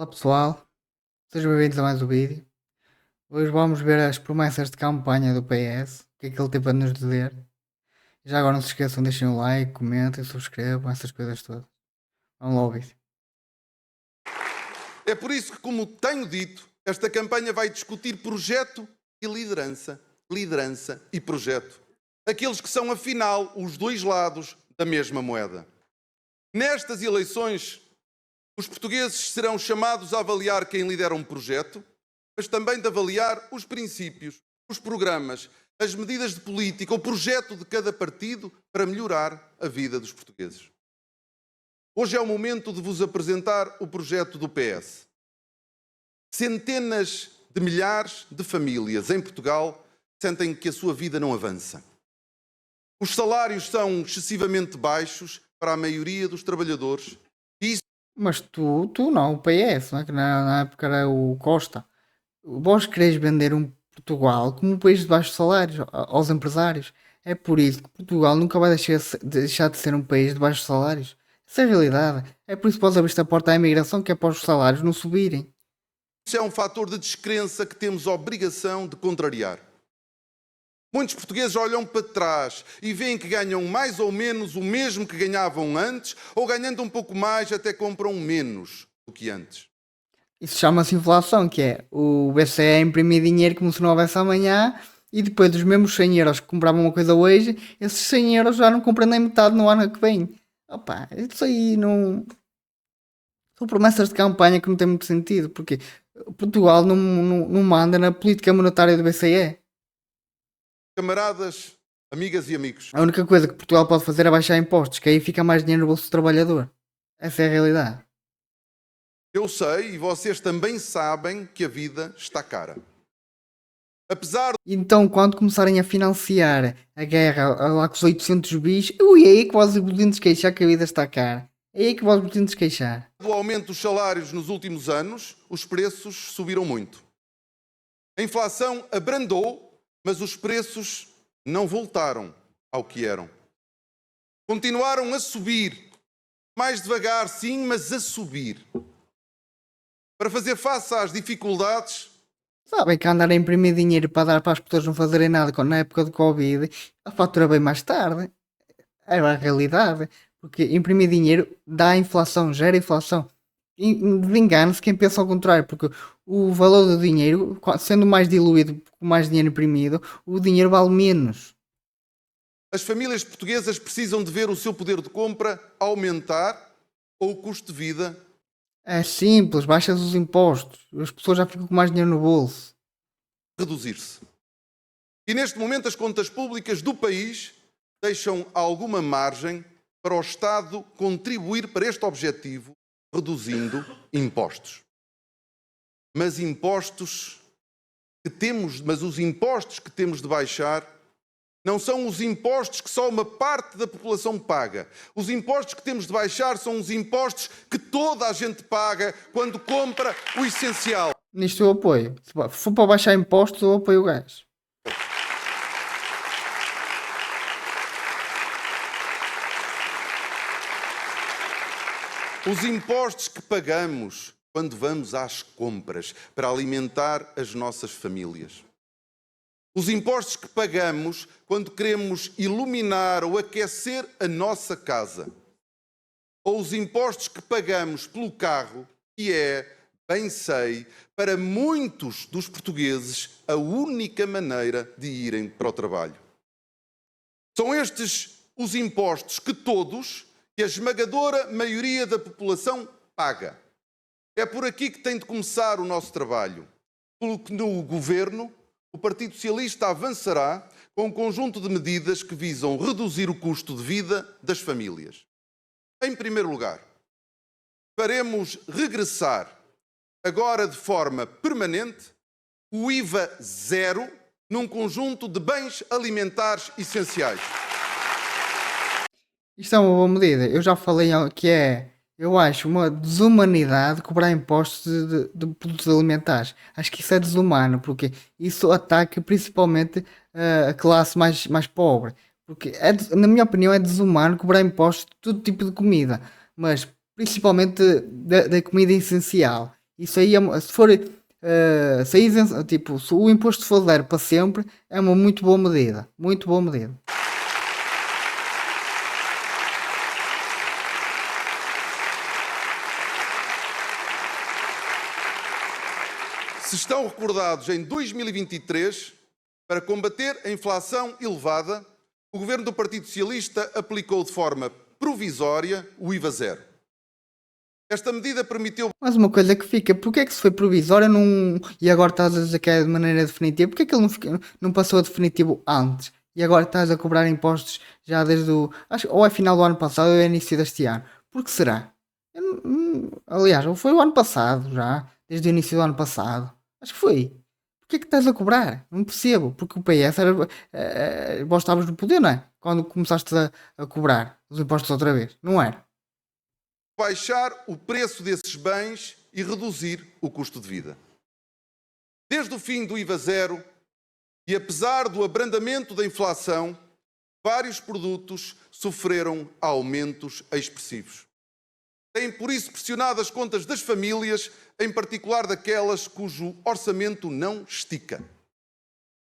Olá pessoal, sejam bem-vindos a mais um vídeo. Hoje vamos ver as promessas de campanha do PS, o que é que ele tem para nos dizer. Já agora não se esqueçam, deixem o like, comentem, subscrevam, essas coisas todas. Vamos lá ao vídeo. É por isso que, como tenho dito, esta campanha vai discutir projeto e liderança. Liderança e projeto. Aqueles que são, afinal, os dois lados da mesma moeda. Nestas eleições, os portugueses serão chamados a avaliar quem lidera um projeto, mas também de avaliar os princípios, os programas, as medidas de política, o projeto de cada partido para melhorar a vida dos portugueses. Hoje é o momento de vos apresentar o projeto do PS. Centenas de milhares de famílias em Portugal sentem que a sua vida não avança. Os salários são excessivamente baixos para a maioria dos trabalhadores. Mas tu não, o PS, não é? Que na época era o Costa. Vós quereis vender um Portugal como um país de baixos salários aos empresários. É por isso que Portugal nunca vai deixar de ser um país de baixos salários. Essa é a realidade. É por isso que vós abriste a porta à imigração, que é para os salários não subirem. Isso é um fator de descrença que temos a obrigação de contrariar. Muitos portugueses olham para trás e veem que ganham mais ou menos o mesmo que ganhavam antes, ou ganhando um pouco mais até compram menos do que antes. Isso chama-se inflação, que é o BCE imprimir dinheiro como se não houvesse amanhã, e depois dos mesmos 100 euros que compravam uma coisa hoje, esses 100 euros já não compram nem metade no ano que vem. Opa, isso aí não... São promessas de campanha que não têm muito sentido, porque Portugal não manda na política monetária do BCE. Camaradas, amigas e amigos, A única coisa que Portugal pode fazer é baixar impostos, que aí fica mais dinheiro no bolso do trabalhador. Essa é a realidade. eu sei e vocês também sabem que a vida está cara. Apesar Então, quando começarem a financiar a guerra lá com os 800 bis, ui, é aí que vós vos queixar que a vida está cara. É aí que vós vos queixar. do aumento dos salários nos últimos anos, os preços subiram muito. A inflação abrandou, mas os preços não voltaram ao que eram. Continuaram a subir, mais devagar sim, mas a subir. Para fazer face às dificuldades, Sabem que andar a imprimir dinheiro para dar para as pessoas não fazerem nada na época do Covid, a fatura vem mais tarde. É a realidade. Porque imprimir dinheiro dá inflação, gera inflação. Engane-se quem pensa ao contrário, porque o valor do dinheiro, sendo mais diluído, com mais dinheiro imprimido, o dinheiro vale menos. as famílias portuguesas precisam de ver o seu poder de compra aumentar ou o custo de vida É simples, baixas os impostos, as pessoas já ficam com mais dinheiro no bolso. reduzir-se. E neste momento as contas públicas do país deixam alguma margem para o Estado contribuir para este objetivo, reduzindo impostos. Mas os impostos que temos de baixar não são os impostos que só uma parte da população paga. Os impostos que temos de baixar são os impostos que toda a gente paga quando compra o essencial. Nisto eu apoio. Se for para baixar impostos, eu apoio o gajo. Os impostos que pagamos quando vamos às compras para alimentar as nossas famílias. Os impostos que pagamos quando queremos iluminar ou aquecer a nossa casa. Ou os impostos que pagamos pelo carro, que é, bem sei, para muitos dos portugueses a única maneira de irem para o trabalho. São estes os impostos que a esmagadora maioria da população paga. É por aqui que tem de começar o nosso trabalho. Pelo que no Governo, o Partido Socialista avançará com um conjunto de medidas que visam reduzir o custo de vida das famílias. Em primeiro lugar, faremos regressar, agora de forma permanente, o IVA zero num conjunto de bens alimentares essenciais. Isto é uma boa medida. Eu já falei que eu acho uma desumanidade cobrar impostos de produtos alimentares. Acho que isso é desumano, porque isso ataca principalmente a classe mais pobre. Porque, na minha opinião, é desumano cobrar impostos de todo tipo de comida, mas principalmente da comida essencial. Isso aí, se for, se, tipo, se o imposto for zero para sempre, é uma muito boa medida. Muito boa medida. Se estão recordados, em 2023, para combater a inflação elevada, o governo do Partido Socialista aplicou de forma provisória o IVA zero. Esta medida permitiu... Mas uma coisa que fica, porque é que se foi provisório e agora estás a dizer que é de maneira definitiva? Porque é que ele não passou a definitivo antes? E agora estás a cobrar impostos já desde o... Acho, ou é final do ano passado ou é início deste ano. Por que será? Aliás, ou foi o ano passado já, desde o início do ano passado. Acho que foi. Porquê é que estás a cobrar? Não percebo. Porque o PS era... vós estavas no poder, não é? Quando começaste a cobrar os impostos outra vez. Não era? baixar o preço desses bens e reduzir o custo de vida. Desde o fim do IVA zero, e apesar do abrandamento da inflação, vários produtos sofreram aumentos expressivos. Têm, por isso, pressionado as contas das famílias, em particular daquelas cujo orçamento não estica.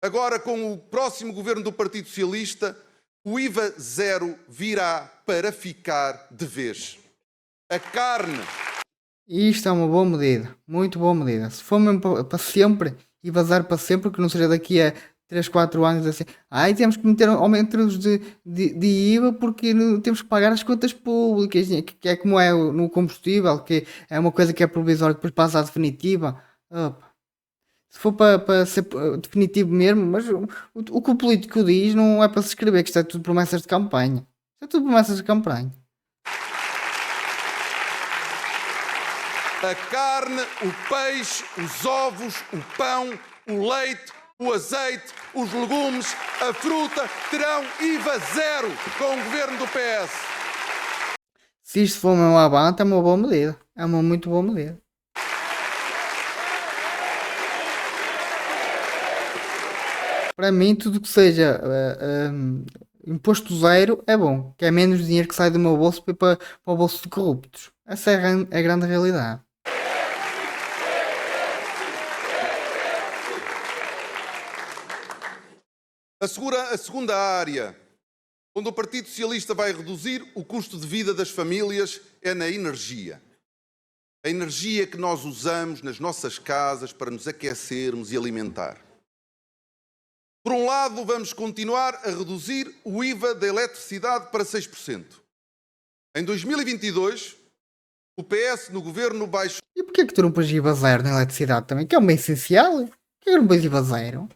Agora, com o próximo governo do Partido Socialista, o IVA zero virá para ficar de vez. A carne... E isto é uma boa medida, muito boa medida. Se for mesmo para sempre e vazar para sempre, que não seja daqui a 3, 4 anos assim, temos que meter aumentos de IVA porque temos que pagar as contas públicas, que é como é no combustível, que é uma coisa que é provisória, depois passa a definitiva. Opa. Se for para ser definitivo mesmo, mas o que o político diz não é para se escrever, que isto é tudo promessas de campanha. Isto é tudo promessas de campanha. A carne, o peixe, os ovos, o pão, o leite, o azeite, os legumes, a fruta terão IVA zero com o governo do PS. Se isto for mesmo avante, é uma boa medida. É uma muito boa medida. Para mim, tudo que seja imposto zero é bom. Que é menos dinheiro que sai do meu bolso para o bolso de corruptos. Essa é a grande realidade. A segunda área onde o Partido Socialista vai reduzir o custo de vida das famílias é na energia. A energia que nós usamos nas nossas casas para nos aquecermos e alimentar. Por um lado, vamos continuar a reduzir o IVA da eletricidade para 6%. Em 2022, o PS no governo baixou... E porquê que tu não pões IVA zero na eletricidade também? Que é um bem essencial. Porquê que não pões IVA zero?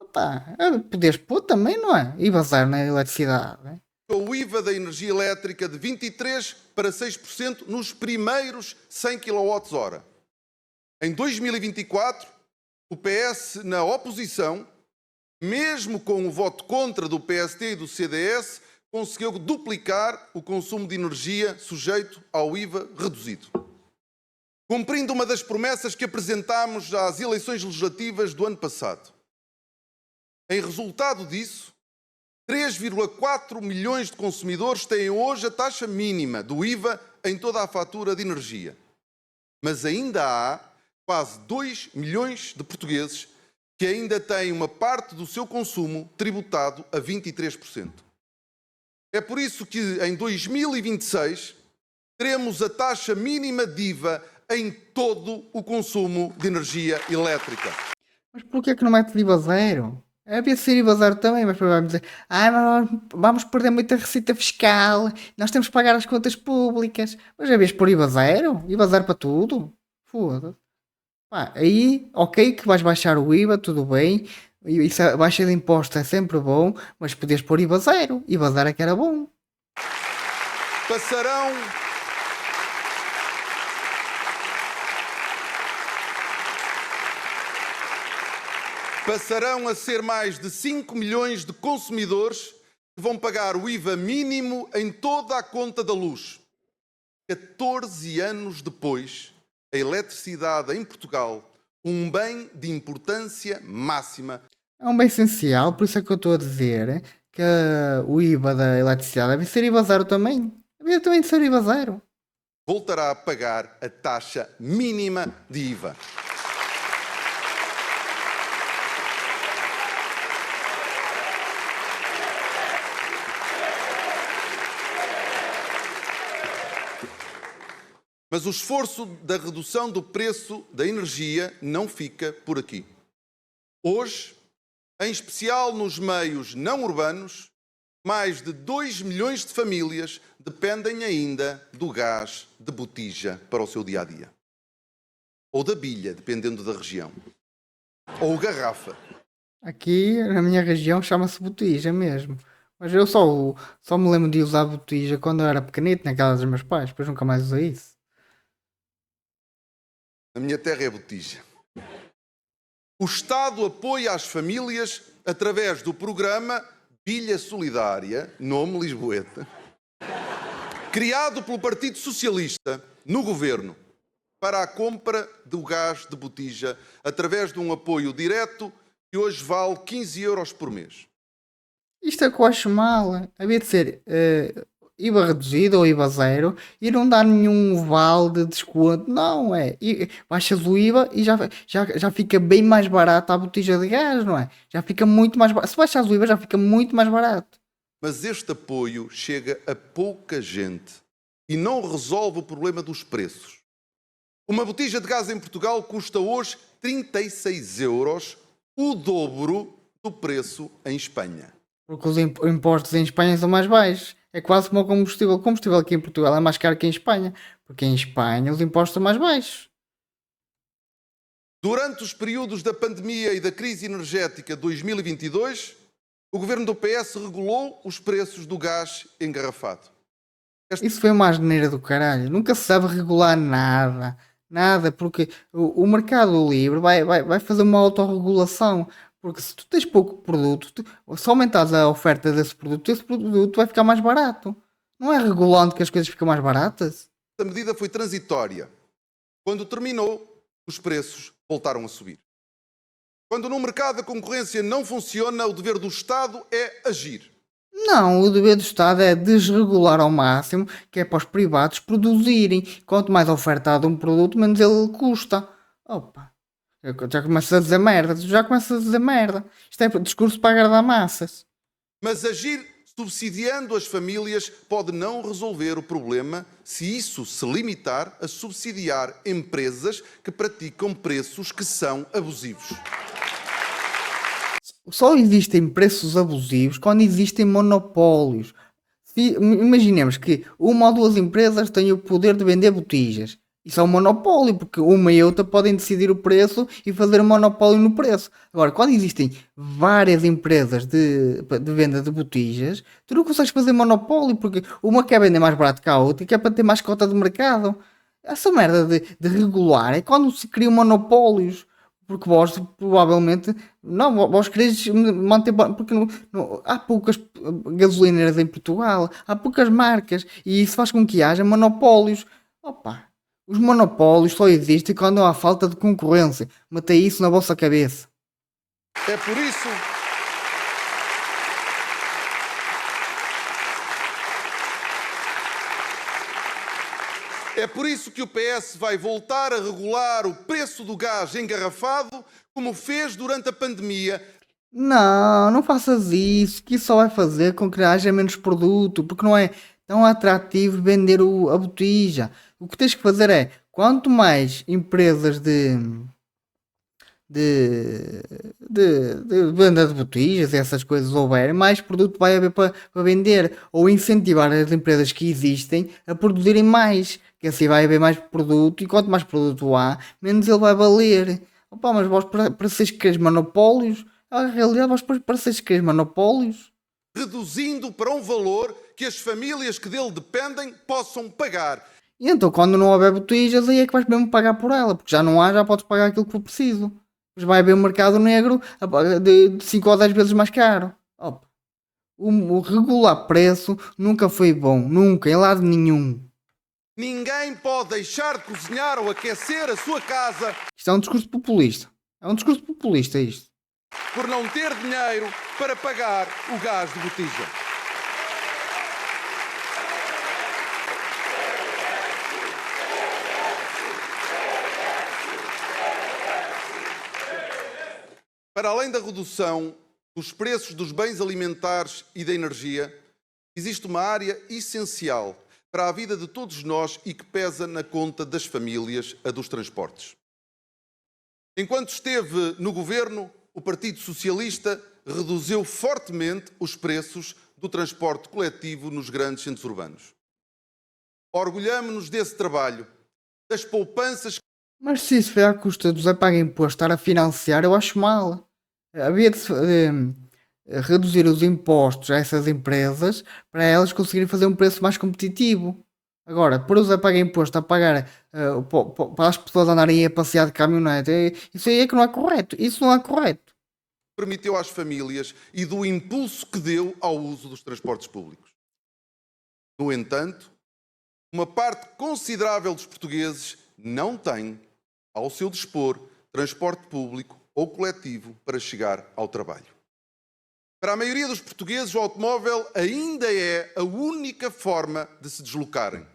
Opa, podes pôr também, não é? IVA zero na eletricidade. Né? O IVA da energia elétrica de 23% para 6% nos primeiros 100 kWh. Em 2024, o PS na oposição, mesmo com o voto contra do PST e do CDS, conseguiu duplicar o consumo de energia sujeito ao IVA reduzido. Cumprindo uma das promessas que apresentámos às eleições legislativas do ano passado. Em resultado disso, 3,4 milhões de consumidores têm hoje a taxa mínima do IVA em toda a fatura de energia. Mas ainda há quase 2 milhões de portugueses que ainda têm uma parte do seu consumo tributado a 23%. É por isso que em 2026 teremos a taxa mínima de IVA em todo o consumo de energia elétrica. Mas porquê que não mete IVA zero? Havia de ser IVA zero também, mas para dizer, mas vamos perder muita receita fiscal, nós temos que pagar as contas públicas. Mas havias por IVA zero? IVA zero para tudo? Foda-se. Aí, ok, que vais baixar o IVA, tudo bem. Isso, a baixa de imposto é sempre bom, mas podias pôr IVA zero. IVA zero é que era bom. Passarão a ser mais de 5 milhões de consumidores que vão pagar o IVA mínimo em toda a conta da luz. 14 anos depois, a eletricidade em Portugal, um bem de importância máxima. É um bem essencial, por isso é que eu estou a dizer que o IVA da eletricidade deve ser IVA zero também. Deve também ser IVA zero. voltará a pagar a taxa mínima de IVA. Mas o esforço da redução do preço da energia não fica por aqui. Hoje, em especial nos meios não urbanos, mais de 2 milhões de famílias dependem ainda do gás de botija para o seu dia-a-dia. Ou da bilha, dependendo da região. Ou garrafa. Aqui na minha região chama-se botija mesmo. Mas eu só me lembro de usar botija quando eu era pequenito, na casa dos meus pais, depois nunca mais usei isso. Na minha terra é botija. O Estado apoia as famílias através do programa Bilha Solidária, nome Lisboeta, criado pelo Partido Socialista no governo para a compra do gás de botija através de um apoio direto que hoje vale 15 euros por mês. Isto é que eu acho mal. Havia de ser IVA reduzido ou IVA zero e não dar nenhum vale de desconto. Não é. Baixas o IVA e já fica bem mais barato a botija de gás, não é? Já fica muito mais barato. Se baixas o IVA já fica muito mais barato. Mas este apoio chega a pouca gente e não resolve o problema dos preços. Uma botija de gás em Portugal custa hoje 36 euros, o dobro do preço em Espanha. Porque os impostos em Espanha são mais baixos. É quase como o combustível. O combustível aqui em Portugal é mais caro que em Espanha. Porque em Espanha os impostos são mais baixos. Durante os períodos da pandemia e da crise energética de 2022, o governo do PS regulou os preços do gás engarrafado. Isso foi uma asneira do caralho. Nunca se sabe regular nada. Nada, porque o mercado livre vai fazer uma autorregulação. Porque se tu tens pouco produto, se aumentares a oferta desse produto, esse produto vai ficar mais barato. Não é regulando que as coisas ficam mais baratas? A medida foi transitória. Quando terminou, os preços voltaram a subir. Quando no mercado a concorrência não funciona, o dever do Estado é agir. Não, o dever do Estado é desregular ao máximo, que é para os privados produzirem. Quanto mais oferta há de um produto, menos ele custa. Opa, já começas a dizer merda, tu já começas a dizer merda. Isto é discurso para agradar massas. Mas agir subsidiando as famílias pode não resolver o problema se isso se limitar a subsidiar empresas que praticam preços que são abusivos. Só existem preços abusivos quando existem monopólios. Imaginemos que uma ou duas empresas têm o poder de vender botijas. Isso é um monopólio, porque uma e outra podem decidir o preço e fazer um monopólio no preço. Agora, quando existem várias empresas de venda de botijas, tu não consegues fazer monopólio, porque uma quer vender mais barato que a outra e quer para ter mais cota de mercado. Essa merda de regular é quando se criam monopólios. Porque vós provavelmente não, vós quereis manter, porque há poucas gasolineiras em Portugal, há poucas marcas e isso faz com que haja monopólios. Opa, os monopólios só existem quando há falta de concorrência. Matei isso na vossa cabeça. É por isso que o PS vai voltar a regular o preço do gás engarrafado, como fez durante a pandemia. Não faças isso, que isso só vai fazer com que haja menos produto, porque não é tão atrativo vender a botija. O que tens que fazer é, quanto mais empresas de venda de botijas e essas coisas houverem, mais produto vai haver para vender, ou incentivar as empresas que existem a produzirem mais, que assim vai haver mais produto, e quanto mais produto há, menos ele vai valer. Opa, mas vós para seres que monopólios, a realidade vós para seres que monopólios, reduzindo para um valor que as famílias que dele dependem possam pagar. e então quando não houver botijas, aí é que vais mesmo pagar por ela, porque já não há, já podes pagar aquilo que for preciso. Mas vai haver um mercado negro de 5 ou 10 vezes mais caro. Opa. O regular preço nunca foi bom. Nunca, em lado nenhum. Ninguém pode deixar de cozinhar ou aquecer a sua casa. Isto é um discurso populista. É um discurso populista isto. Por não ter dinheiro para pagar o gás de botija. Para além da redução dos preços dos bens alimentares e da energia, existe uma área essencial para a vida de todos nós e que pesa na conta das famílias, a dos transportes. Enquanto esteve no governo, o Partido Socialista reduziu fortemente os preços do transporte coletivo nos grandes centros urbanos. Orgulhamo-nos desse trabalho, das poupanças. Mas se isso foi à custa do Zé Paga Imposto estar a financiar, eu acho mal. Havia de reduzir os impostos a essas empresas para elas conseguirem fazer um preço mais competitivo. Agora, por o Zé Paga Imposto a pagar para as pessoas andarem a passear de caminhonete, isso aí é que não é correto. Isso não é correto. Permitiu às famílias e do impulso que deu ao uso dos transportes públicos. No entanto, uma parte considerável dos portugueses não tem, ao seu dispor, transporte público ou coletivo para chegar ao trabalho. Para a maioria dos portugueses, o automóvel ainda é a única forma de se deslocarem.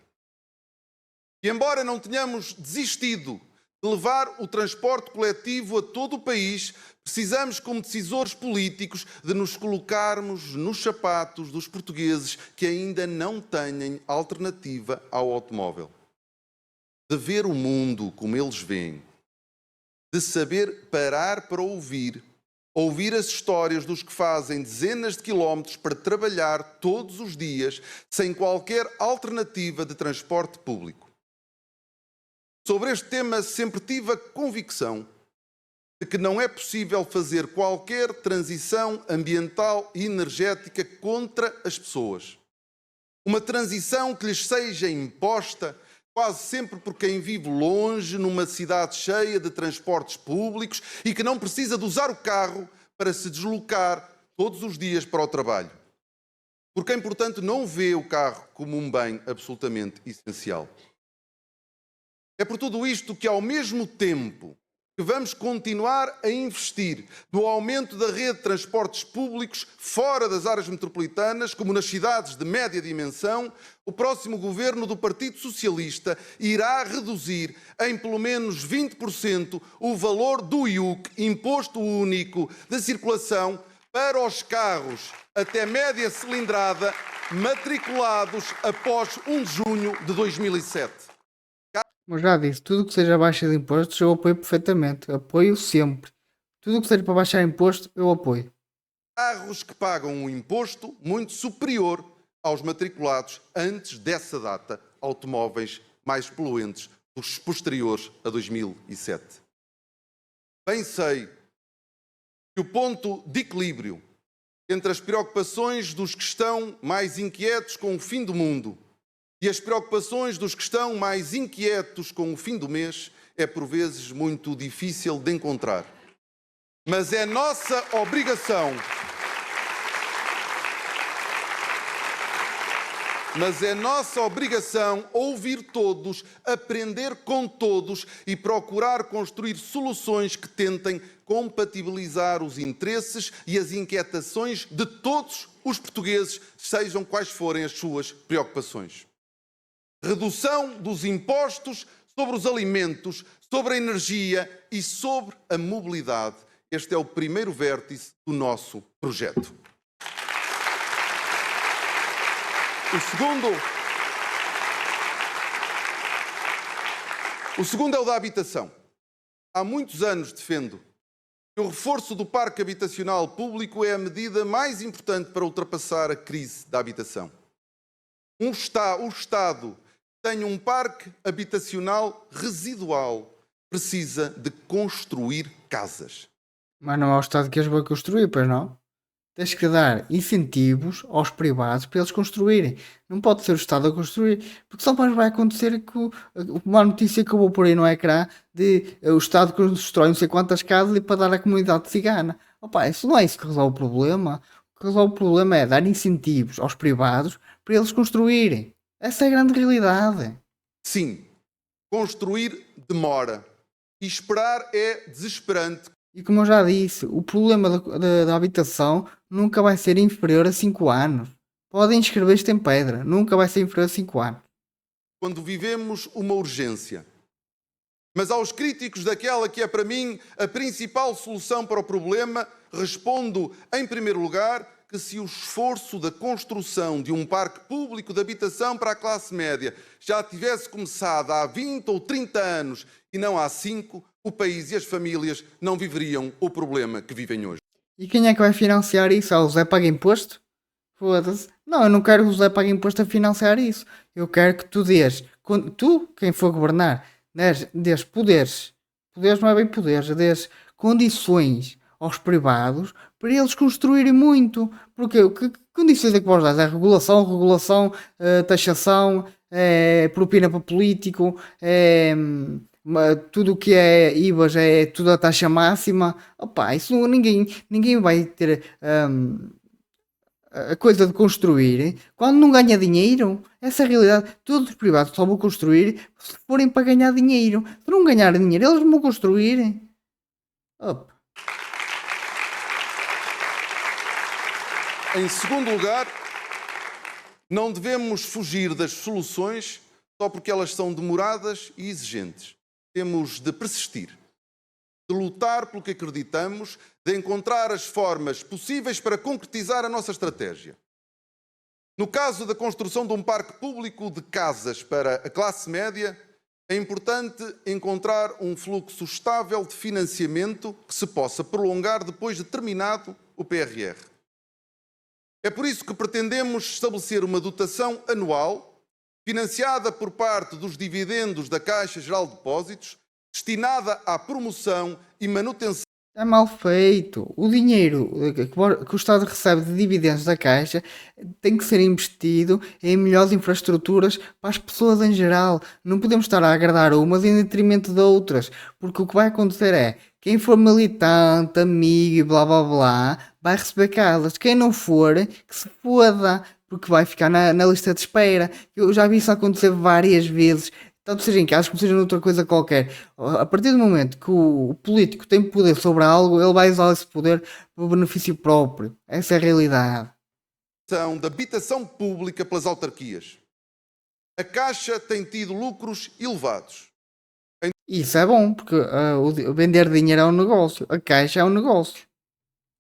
E embora não tenhamos desistido de levar o transporte coletivo a todo o país, precisamos, como decisores políticos, de nos colocarmos nos sapatos dos portugueses que ainda não têm alternativa ao automóvel. De ver o mundo como eles veem, de saber parar para ouvir as histórias dos que fazem dezenas de quilómetros para trabalhar todos os dias sem qualquer alternativa de transporte público. Sobre este tema sempre tive a convicção de que não é possível fazer qualquer transição ambiental e energética contra as pessoas. Uma transição que lhes seja imposta quase sempre por quem vive longe, numa cidade cheia de transportes públicos e que não precisa de usar o carro para se deslocar todos os dias para o trabalho. Por quem, portanto, não vê o carro como um bem absolutamente essencial. É por tudo isto que, ao mesmo tempo que vamos continuar a investir no aumento da rede de transportes públicos fora das áreas metropolitanas, como nas cidades de média dimensão, o próximo governo do Partido Socialista irá reduzir em pelo menos 20% o valor do IUC, Imposto Único de Circulação, para os carros até média cilindrada matriculados após 1 de junho de 2007. Como já disse, tudo que seja baixa de impostos eu apoio perfeitamente. Apoio sempre. Tudo que seja para baixar imposto eu apoio. Carros que pagam um imposto muito superior aos matriculados antes dessa data, automóveis mais poluentes dos posteriores a 2007. Bem sei que o ponto de equilíbrio entre as preocupações dos que estão mais inquietos com o fim do mundo e as preocupações dos que estão mais inquietos com o fim do mês é por vezes muito difícil de encontrar. Mas é nossa obrigação ouvir todos, aprender com todos e procurar construir soluções que tentem compatibilizar os interesses e as inquietações de todos os portugueses, sejam quais forem as suas preocupações. Redução dos impostos sobre os alimentos, sobre a energia e sobre a mobilidade. Este é o primeiro vértice do nosso projeto. O segundo é o da habitação. Há muitos anos defendo que o reforço do parque habitacional público é a medida mais importante para ultrapassar a crise da habitação. O Estado tem um parque habitacional residual, precisa de construir casas. Mas não é o Estado que as vai construir, pois não? Tens que dar incentivos aos privados para eles construírem. Não pode ser o Estado a construir, porque só mais vai acontecer que uma notícia que eu vou pôr aí no ecrã de o Estado constrói não sei quantas casas e para dar à comunidade cigana. Opa, isso não é isso que resolve o problema. O que resolve o problema é dar incentivos aos privados para eles construírem. Essa é a grande realidade. Sim, construir demora e esperar é desesperante. E como eu já disse, o problema da habitação nunca vai ser inferior a 5 anos. Podem escrever isto em pedra, nunca vai ser inferior a 5 anos. Quando vivemos uma urgência, Mas aos críticos daquela que é para mim a principal solução para o problema, respondo, em primeiro lugar, que se o esforço da construção de um parque público de habitação para a classe média já tivesse começado há 20 ou 30 anos e não há 5, o país e as famílias não viveriam o problema que vivem hoje. E quem é que vai financiar isso? O Zé paga imposto? Foda-se. Não, eu não quero que o Zé pague imposto a financiar isso. Eu quero que tu dês, tu, quem for governar, dês poderes. Poderes não é bem poderes, dês condições aos privados para eles construírem muito. Porque que condições é que vós dar? É regulação, taxação, propina para político, tudo o que é IVAs é tudo a taxa máxima. Opa, isso ninguém vai ter a coisa de construir quando não ganha dinheiro. Essa é a realidade. Todos os privados só vão construir se forem para ganhar dinheiro. Se não ganhar dinheiro, eles não vão construir. Opa. Em segundo lugar, não devemos fugir das soluções só porque elas são demoradas e exigentes. Temos de persistir, de lutar pelo que acreditamos, de encontrar as formas possíveis para concretizar a nossa estratégia. No caso da construção de um parque público de casas para a classe média, é importante encontrar um fluxo estável de financiamento que se possa prolongar depois de terminado o PRR. É por isso que pretendemos estabelecer uma dotação anual, financiada por parte dos dividendos da Caixa Geral de Depósitos, destinada à promoção e manutenção. É mal feito. O dinheiro que o Estado recebe de dividendos da Caixa tem que ser investido em melhores infraestruturas para as pessoas em geral. Não podemos estar a agradar umas em detrimento de outras, porque o que vai acontecer é quem for militante, amigo e blá blá blá vai receber casas. Quem não for, que se foda, porque vai ficar na lista de espera. Eu já vi isso acontecer várias vezes. Tanto seja em casas como seja noutra coisa qualquer. A partir do momento que o político tem poder sobre algo, ele vai usar esse poder para o benefício próprio. Essa é a realidade. Da habitação pública pelas autarquias. A Caixa tem tido lucros elevados. Isso é bom, porque o vender dinheiro é um negócio. A Caixa é um negócio.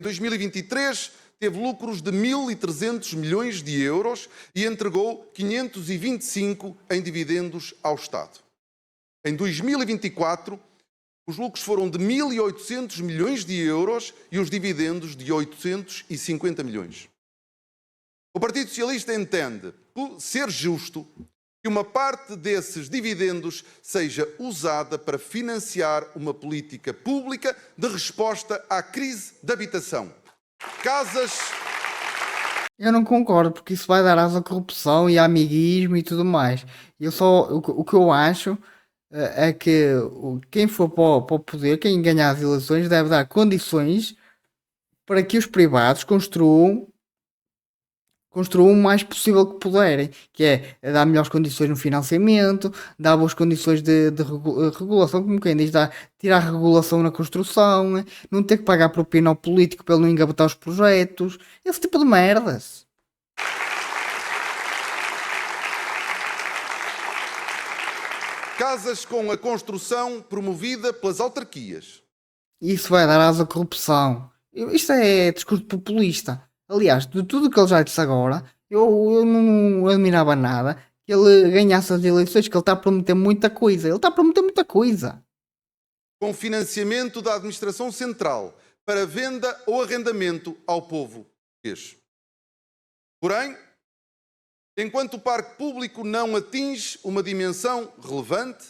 Em 2023, teve lucros de 1.300 milhões de euros e entregou 525 em dividendos ao Estado. Em 2024, os lucros foram de 1.800 milhões de euros e os dividendos de 850 milhões. O Partido Socialista entende ser justo que uma parte desses dividendos seja usada para financiar uma política pública de resposta à crise da habitação. Casas. Eu não concordo, porque isso vai dar asa à corrupção e a amiguismo e tudo mais. O que eu acho é que quem for para o poder, quem ganhar as eleições, deve dar condições para que os privados construam o mais possível que puderem, que é dar melhores condições no financiamento, dar boas condições de regulação, como quem diz, tirar a regulação na construção, não ter que pagar propina ao político para ele não engavetar os projetos, esse tipo de merdas. Casas com a construção promovida pelas autarquias. Isso vai dar asa à corrupção. Isto é discurso populista. Aliás, de tudo o que ele já disse agora, eu não admirava nada que ele ganhasse as eleições, que ele está a prometer muita coisa. Ele está a prometer muita coisa. Com financiamento da Administração Central para venda ou arrendamento ao povo português. Porém, enquanto o parque público não atinge uma dimensão relevante,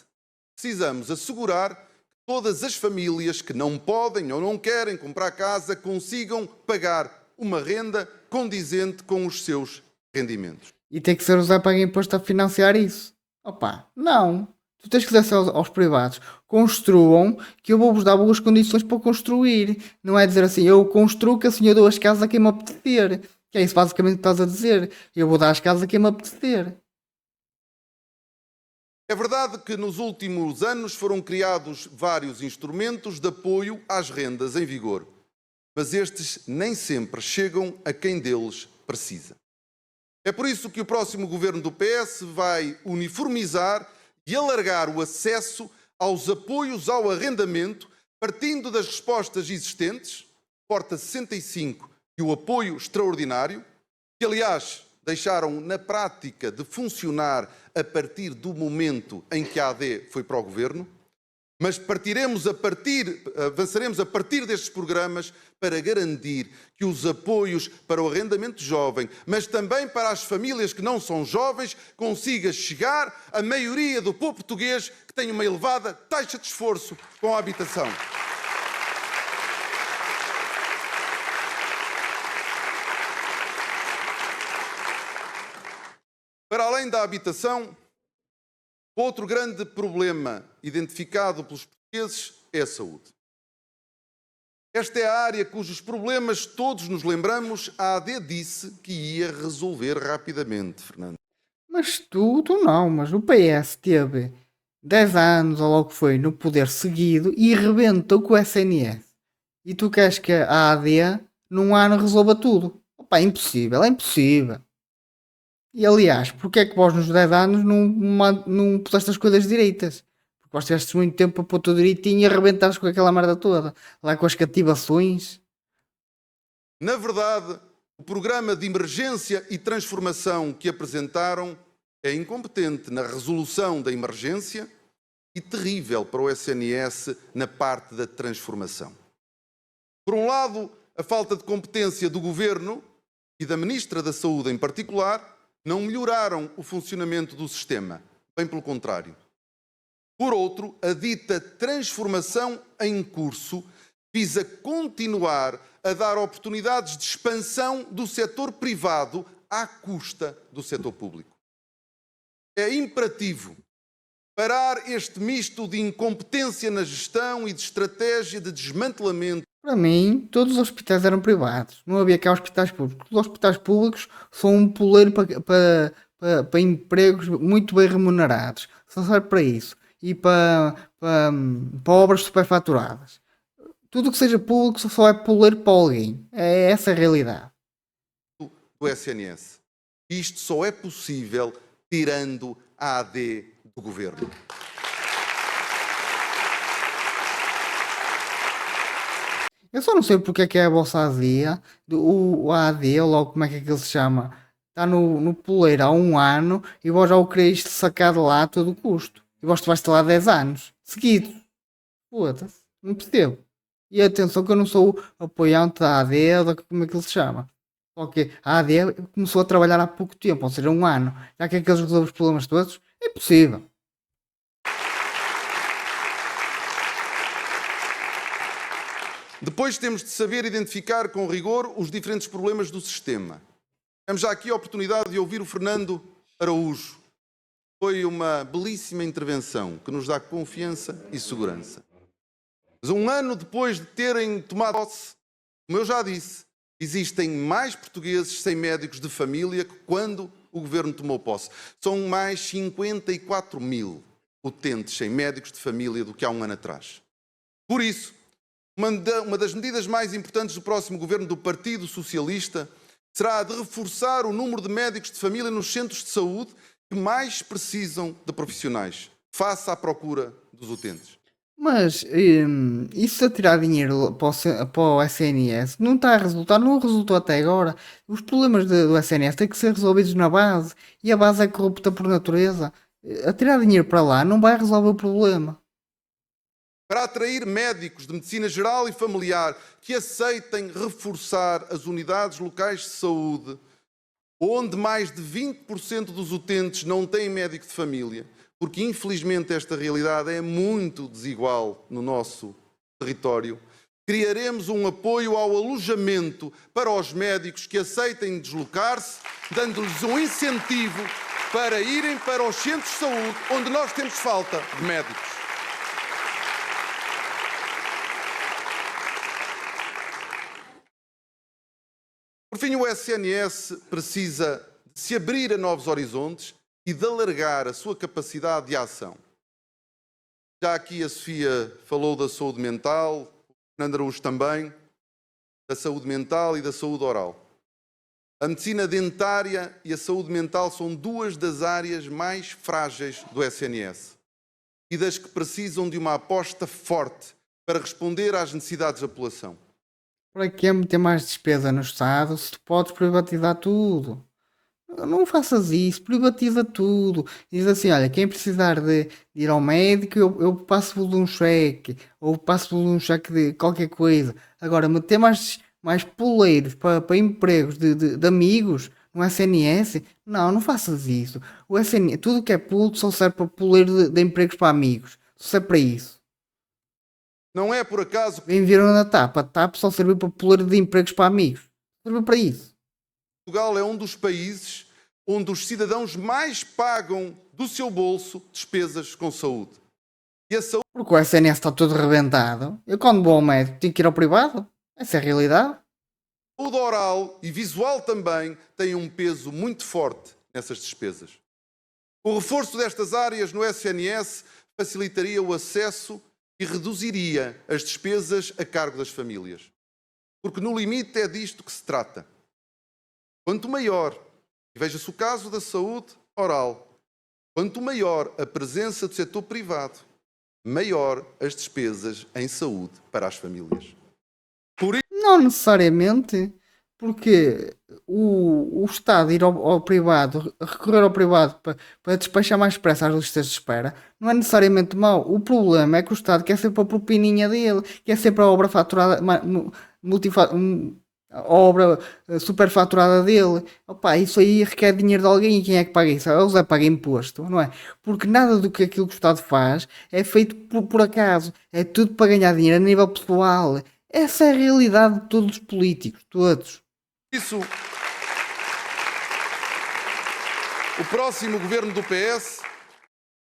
precisamos assegurar que todas as famílias que não podem ou não querem comprar casa consigam pagar uma renda condizente com os seus rendimentos. E tem que ser usado para imposto a financiar isso. Opa, não. Tu tens que dizer aos privados, construam, que eu vou-vos dar boas condições para construir. Não é dizer assim, eu construo que assim eu dou as casas a quem me apetecer. Que é isso basicamente que estás a dizer. Eu vou dar as casas a quem me apetecer. É verdade que nos últimos anos foram criados vários instrumentos de apoio às rendas em vigor, mas estes nem sempre chegam a quem deles precisa. É por isso que o próximo governo do PS vai uniformizar e alargar o acesso aos apoios ao arrendamento, partindo das respostas existentes, Porta 65 e o apoio extraordinário, que aliás deixaram na prática de funcionar a partir do momento em que a AD foi para o Governo, mas avançaremos a partir destes programas para garantir que os apoios para o arrendamento jovem, mas também para as famílias que não são jovens, consiga chegar à maioria do povo português que tem uma elevada taxa de esforço com a habitação. Para além da habitação, outro grande problema identificado pelos portugueses é a saúde. Esta é a área cujos problemas todos nos lembramos. A AD disse que ia resolver rapidamente, Fernando. Mas tu não, mas o PS teve 10 anos, ou logo que foi, no poder seguido e rebentou com o SNS. E tu queres que a AD num ano resolva tudo? Opa, é impossível, é impossível. E aliás, porque é que vós nos 10 anos não puseste as coisas direitas? Porque vós tiveste muito tempo para pôr tudo direitinho e arrebentaste com aquela merda toda. Lá com as cativações. Na verdade, o programa de emergência e transformação que apresentaram é incompetente na resolução da emergência e terrível para o SNS na parte da transformação. Por um lado, a falta de competência do Governo e da Ministra da Saúde em particular não melhoraram o funcionamento do sistema, bem pelo contrário. Por outro, a dita transformação em curso visa continuar a dar oportunidades de expansão do setor privado à custa do setor público. É imperativo parar este misto de incompetência na gestão e de estratégia de desmantelamento. Para mim, todos os hospitais eram privados. Não havia cá hospitais públicos. Os hospitais públicos são um poleiro para empregos muito bem remunerados. Só serve para isso. E para obras superfaturadas. Tudo que seja público só é poleiro para alguém. É essa a realidade. Do SNS. Isto só é possível tirando a AD do Governo. Eu só não sei porque é que é a vossa AD, o AD, ou logo como é que ele se chama, está no poleiro há um ano e vós já o quereis sacar de lá a todo o custo. E vós vais lá 10 anos seguidos. Foda-se, não percebo. E atenção que eu não sou apoiante da AD, ou como é que ele se chama. Porque a AD começou a trabalhar há pouco tempo, ou seja, um ano. Já que é que eles resolvem os problemas todos? É impossível. Depois temos de saber identificar com rigor os diferentes problemas do sistema. Temos já aqui a oportunidade de ouvir o Fernando Araújo. Foi uma belíssima intervenção que nos dá confiança e segurança. Mas um ano depois de terem tomado posse, como eu já disse, existem mais portugueses sem médicos de família que quando o Governo tomou posse. São mais 54 mil utentes sem médicos de família do que há um ano atrás. Por isso, uma das medidas mais importantes do próximo Governo do Partido Socialista será a de reforçar o número de médicos de família nos centros de saúde que mais precisam de profissionais, face à procura dos utentes. Mas isso a tirar dinheiro para o SNS não está a resultar, não resultou até agora. Os problemas do SNS têm que ser resolvidos na base e a base é corrupta por natureza. A tirar dinheiro para lá não vai resolver o problema. Para atrair médicos de medicina geral e familiar que aceitem reforçar as unidades locais de saúde, onde mais de 20% dos utentes não têm médico de família, porque infelizmente esta realidade é muito desigual no nosso território, criaremos um apoio ao alojamento para os médicos que aceitem deslocar-se, dando-lhes um incentivo para irem para os centros de saúde, onde nós temos falta de médicos. Por fim, o SNS precisa de se abrir a novos horizontes e de alargar a sua capacidade de ação. Já aqui a Sofia falou da saúde mental, o Fernando Araújo também, da saúde mental e da saúde oral. A medicina dentária e a saúde mental são duas das áreas mais frágeis do SNS. e das que precisam de uma aposta forte para responder às necessidades da população. Para que meter mais despesa no Estado se tu podes privatizar tudo? Não faças isso, privatiza tudo. Diz assim: olha, quem precisar de ir ao médico, eu passo-vos um cheque, ou passo-vos um cheque de qualquer coisa. Agora, meter mais poleiros para empregos de amigos no SNS, não faças isso. O SNS, tudo que é pulo só serve para poleiro de empregos para amigos. Só serve para isso. Não é por acaso que Bem viram na TAP. A TAP só serviu para poleiro de empregos para amigos. Serviu para isso. Portugal é um dos países onde os cidadãos mais pagam do seu bolso despesas com saúde. E a saúde Porque o SNS está todo rebentado. Eu, quando vou ao médico, tenho que ir ao privado. Essa é a realidade. oral e visual também têm um peso muito forte nessas despesas. O reforço destas áreas no SNS facilitaria o acesso e reduziria as despesas a cargo das famílias. Porque no limite é disto que se trata. Quanto maior, e veja-se o caso da saúde oral, quanto maior a presença do setor privado, maior as despesas em saúde para as famílias. Não necessariamente. Porque o Estado ir ao privado, recorrer ao privado para despachar mais depressa as listas de espera, não é necessariamente mau. O problema é que o Estado quer sempre a propininha dele, quer sempre a obra faturada, a obra superfaturada dele. Opa, isso aí requer dinheiro de alguém, e quem é que paga isso? O Zé paga imposto, não é? Porque nada do que aquilo que o Estado faz é feito por acaso. É tudo para ganhar dinheiro a nível pessoal. Essa é a realidade de todos os políticos, todos. Isso, o próximo governo do PS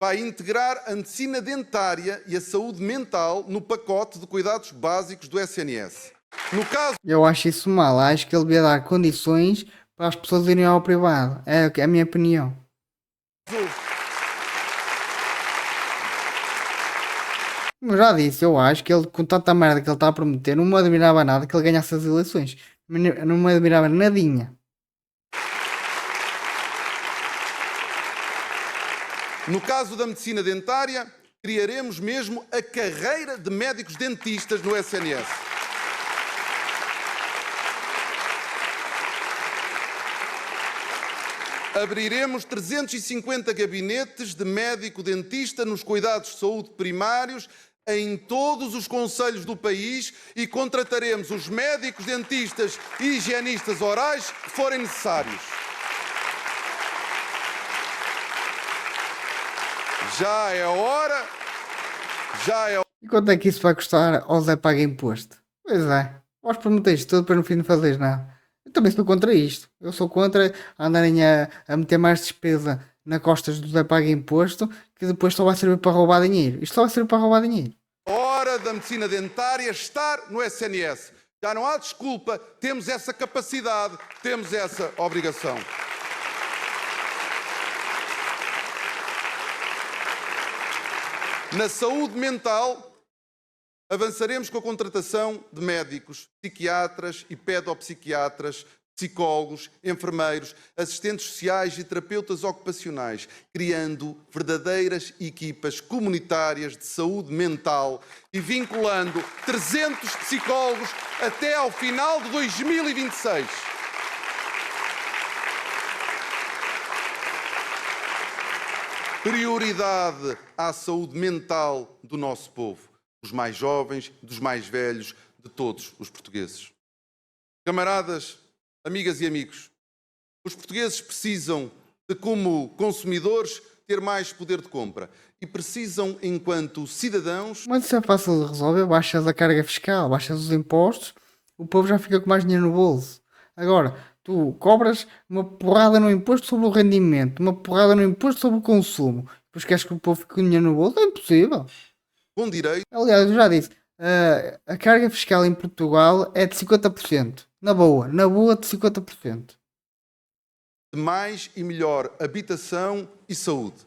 vai integrar a medicina dentária e a saúde mental no pacote de cuidados básicos do SNS. No caso, Eu acho isso mal. Acho que ele devia dar condições para as pessoas irem ao privado. É a minha opinião. Como eu já disse, eu acho que ele, com tanta merda que ele está a prometer, não me admirava nada que ele ganhasse as eleições. Não me admirava nadinha. no caso da medicina dentária, criaremos mesmo a carreira de médicos dentistas no SNS. Abriremos 350 gabinetes de médico-dentista nos cuidados de saúde primários em todos os concelhos do país e contrataremos os médicos dentistas e higienistas orais que forem necessários. Já é hora. E quanto é que isso vai custar ao Zé Paga Imposto? Pois é. Vós prometeis tudo para no fim não fazeres nada. Eu também sou contra isto. Eu sou contra andarem a meter mais despesa nas costas do Zé Paga Imposto, que depois só vai servir para roubar dinheiro. Isto só vai servir para roubar dinheiro. Hora da medicina dentária estar no SNS. Já não há desculpa, temos essa capacidade, temos essa obrigação. Na saúde mental, avançaremos com a contratação de médicos, psiquiatras e pedopsiquiatras, psicólogos, enfermeiros, assistentes sociais e terapeutas ocupacionais, criando verdadeiras equipas comunitárias de saúde mental e vinculando 300 psicólogos até ao final de 2026. Prioridade à saúde mental do nosso povo, dos mais jovens, dos mais velhos, de todos os portugueses. Camaradas, amigas e amigos, os portugueses precisam de, como consumidores, ter mais poder de compra e precisam, enquanto cidadãos... Mas isso é fácil de resolver. Baixas a carga fiscal, baixas os impostos, o povo já fica com mais dinheiro no bolso. Agora, tu cobras uma porrada no imposto sobre o rendimento, uma porrada no imposto sobre o consumo, depois queres que o povo fique com dinheiro no bolso? É impossível. Com direito. Aliás, eu já disse, a carga fiscal em Portugal é de 50%. Na boa de 50%. De mais e melhor habitação e saúde.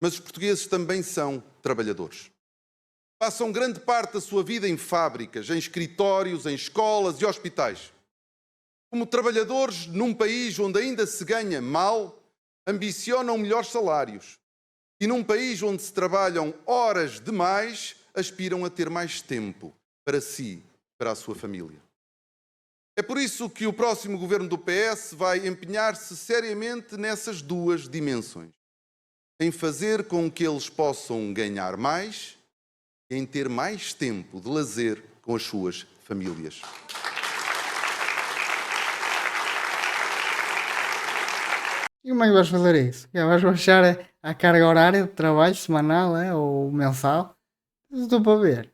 Mas os portugueses também são trabalhadores. Passam grande parte da sua vida em fábricas, em escritórios, em escolas e hospitais. Como trabalhadores num país onde ainda se ganha mal, ambicionam melhores salários, E num país onde se trabalham horas demais, aspiram a ter mais tempo para si, para a sua família. É por isso que o próximo governo do PS vai empenhar-se seriamente nessas duas dimensões. Em fazer com que eles possam ganhar mais e em ter mais tempo de lazer com as suas famílias. E como é que vais fazer isso? Vais baixar a carga horária de trabalho semanal, ou mensal? Estou para ver.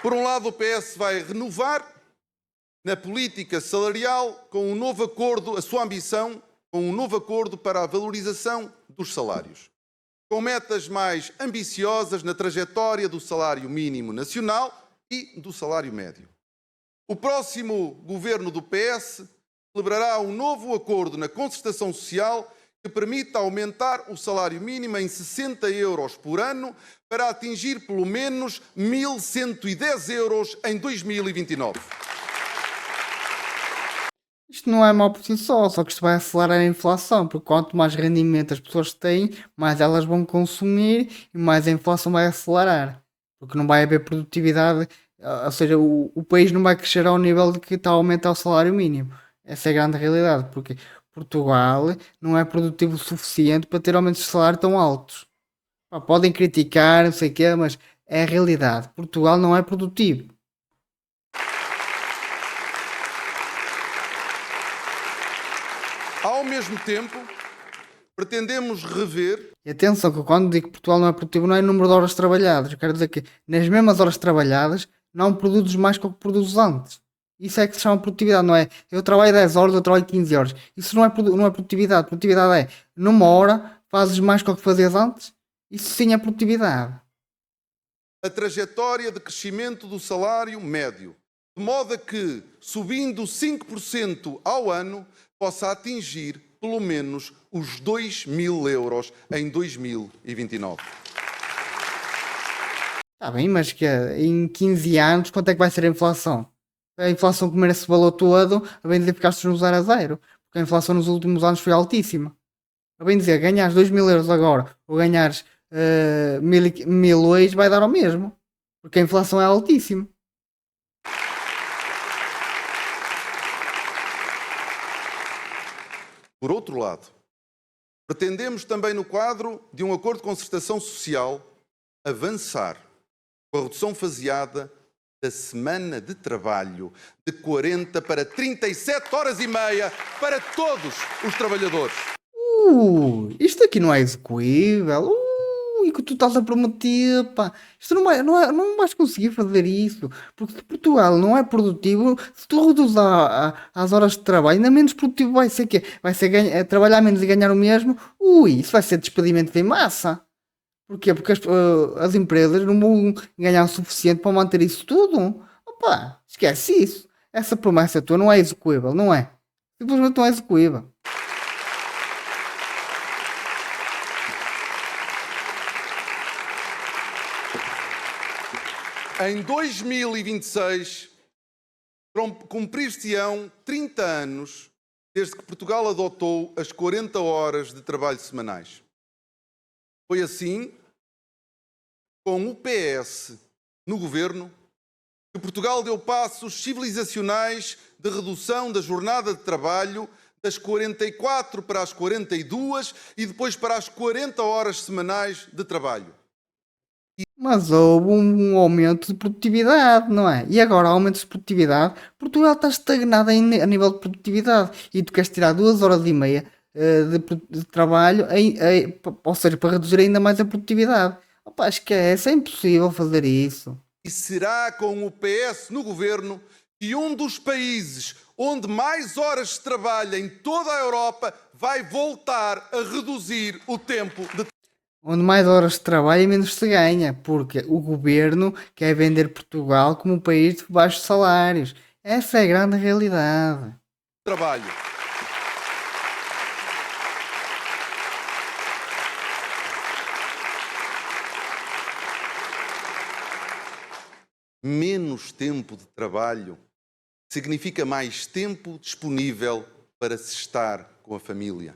Por um lado, o PS vai renovar na política salarial com um novo acordo, a sua ambição, com um novo acordo para a valorização dos salários, com metas mais ambiciosas na trajetória do salário mínimo nacional e do salário médio. O próximo governo do PS celebrará um novo acordo na concertação social que permita aumentar o salário mínimo em 60 euros por ano para atingir pelo menos 1.110 euros em 2029. Isto não é mau por si só que isto vai acelerar a inflação, porque quanto mais rendimento as pessoas têm, mais elas vão consumir e mais a inflação vai acelerar. Porque não vai haver produtividade, ou seja, o país não vai crescer ao nível de que está a aumentar o salário mínimo. Essa é a grande realidade, porque Portugal não é produtivo o suficiente para ter aumentos de salário tão altos. Pá, podem criticar, não sei o quê, mas é a realidade. Portugal não é produtivo. Ao mesmo tempo, pretendemos rever. E atenção, que quando digo que Portugal não é produtivo, não é o número de horas trabalhadas. Eu quero dizer que nas mesmas horas trabalhadas não produzes mais que o que produzes antes. Isso é que se chama produtividade, não é? Eu trabalho 10 horas, eu trabalho 15 horas. Isso não é produtividade. Produtividade é, numa hora, fazes mais que o que fazias antes. Isso sim é produtividade. A trajetória de crescimento do salário médio, de modo a que, subindo 5% ao ano, possa atingir pelo menos os 2.000 euros em 2029. Está bem, mas que em 15 anos quanto é que vai ser a inflação? A inflação comer esse valor todo, a bem dizer ficaste no 0 a 0. Porque a inflação nos últimos anos foi altíssima. A bem dizer, ganhares 2.000 euros agora ou ganhares 1.000 hoje vai dar ao mesmo. Porque a inflação é altíssima. Por outro lado, pretendemos também, no quadro de um acordo de concertação social, avançar com a redução faseada da semana de trabalho de 40 para 37 horas e meia para todos os trabalhadores. Isto aqui não é execuível. E que tu estás a prometer, pá. Isto não vais conseguir fazer isso. Porque se Portugal não é produtivo, se tu reduzes as horas de trabalho, ainda menos produtivo vai ser que vai ser trabalhar menos e ganhar o mesmo. Isso vai ser despedimento em massa. Porquê? Porque as empresas não vão ganhar o suficiente para manter isso tudo. Opa, esquece isso. Essa promessa tua não é execuível, não é? Simplesmente não é execuível. Em 2026, cumprir-se-ão 30 anos desde que Portugal adotou as 40 horas de trabalho semanais. Foi assim, com o PS no governo, que Portugal deu passos civilizacionais de redução da jornada de trabalho das 44 para as 42 e depois para as 40 horas semanais de trabalho. Mas houve um aumento de produtividade, não é? E agora, aumento de produtividade, Portugal está estagnado a nível de produtividade. E tu queres tirar 2 horas e meia de trabalho, ou seja, para reduzir ainda mais a produtividade. Opa, esquece, é impossível fazer isso. E será com o PS no governo que um dos países onde mais horas se trabalha em toda a Europa vai voltar a reduzir o tempo de trabalho. Onde mais horas se trabalha e menos se ganha, porque o governo quer vender Portugal como um país de baixos salários. Essa é a grande realidade. Menos tempo de trabalho significa mais tempo disponível para se estar com a família.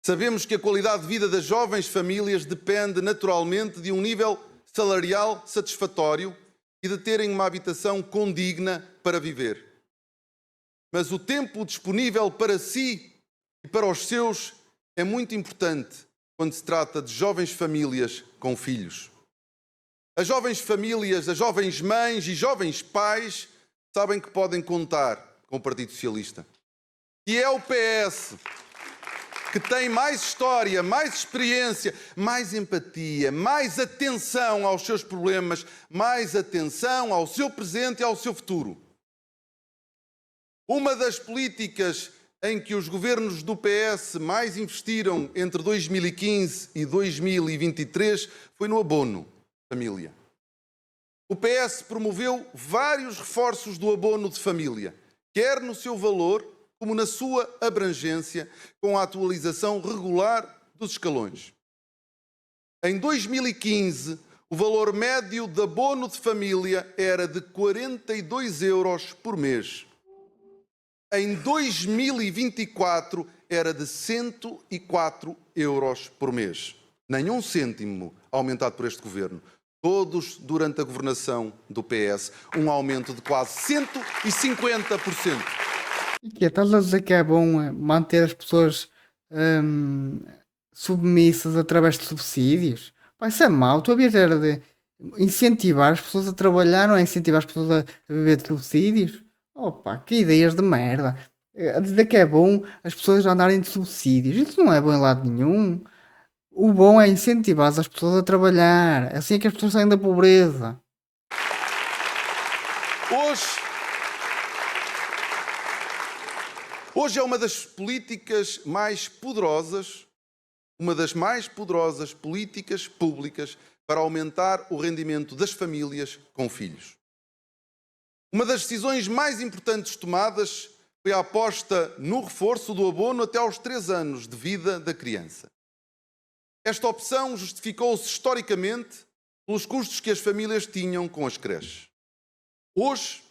Sabemos que a qualidade de vida das jovens famílias depende naturalmente de um nível salarial satisfatório e de terem uma habitação condigna para viver. Mas o tempo disponível para si e para os seus é muito importante quando se trata de jovens famílias com filhos. As jovens famílias, as jovens mães e jovens pais sabem que podem contar com o Partido Socialista. E é o PS que tem mais história, mais experiência, mais empatia, mais atenção aos seus problemas, mais atenção ao seu presente e ao seu futuro. Uma das políticas em que os governos do PS mais investiram entre 2015 e 2023 foi no abono família. O PS promoveu vários reforços do abono de família, quer no seu valor, como na sua abrangência, com a atualização regular dos escalões. Em 2015, o valor médio de abono de família era de 42 euros por mês. Em 2024, era de 104 euros por mês. Nenhum cêntimo aumentado por este governo. Todos durante a governação do PS. Um aumento de quase 150%. E que estás a dizer que é bom manter as pessoas submissas através de subsídios? Pá, isso é mau. Tu havias era de incentivar as pessoas a trabalhar, não é incentivar as pessoas a viver de subsídios? Opa, que ideias de merda. A dizer que é bom as pessoas andarem de subsídios. Isso não é bom em lado nenhum. O bom é incentivar as pessoas a trabalhar. Assim é que as pessoas saem da pobreza. Hoje é uma das políticas mais poderosas, uma das mais poderosas políticas públicas para aumentar o rendimento das famílias com filhos. Uma das decisões mais importantes tomadas foi a aposta no reforço do abono até aos 3 anos de vida da criança. Esta opção justificou-se historicamente pelos custos que as famílias tinham com as creches. Hoje,